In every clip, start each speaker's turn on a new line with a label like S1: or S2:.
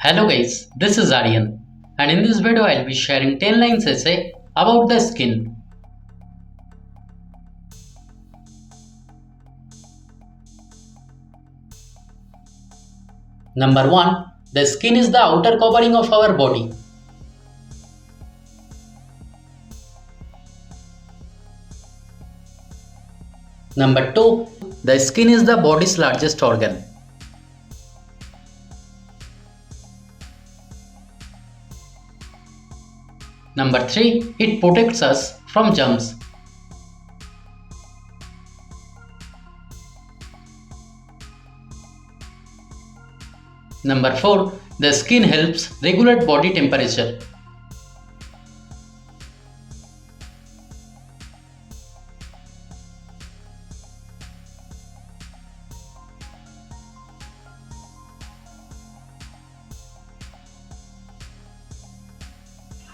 S1: Hello guys, this is Aryan, and in this video I'll be sharing 10 lines essay about the skin. Number 1. The skin is the outer covering of our body. Number 2. The skin is the body's largest organ. Number 3. It protects us from germs. Number 4. The skin helps regulate body temperature.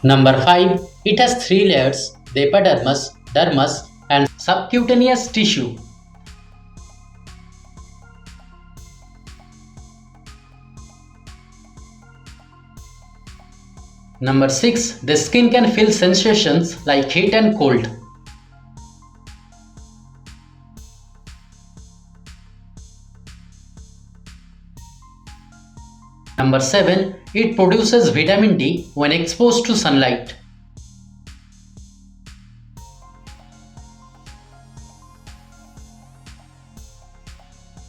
S1: Number 5. It has 3 layers: the epidermis, dermis, and subcutaneous tissue. Number 6. The skin can feel sensations like heat and cold. Number 7. It produces vitamin D when exposed to sunlight.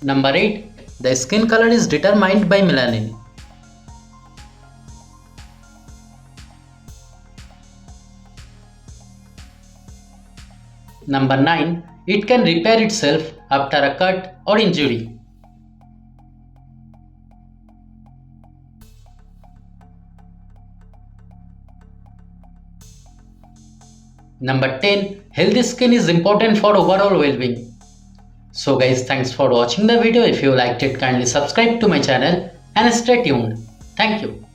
S1: Number 8. The skin color is determined by melanin. Number 9. It can repair itself after a cut or injury. Number 10. Healthy skin is important for overall well-being. So guys, thanks for watching the video. If you liked it, kindly subscribe to my channel and stay tuned. Thank you.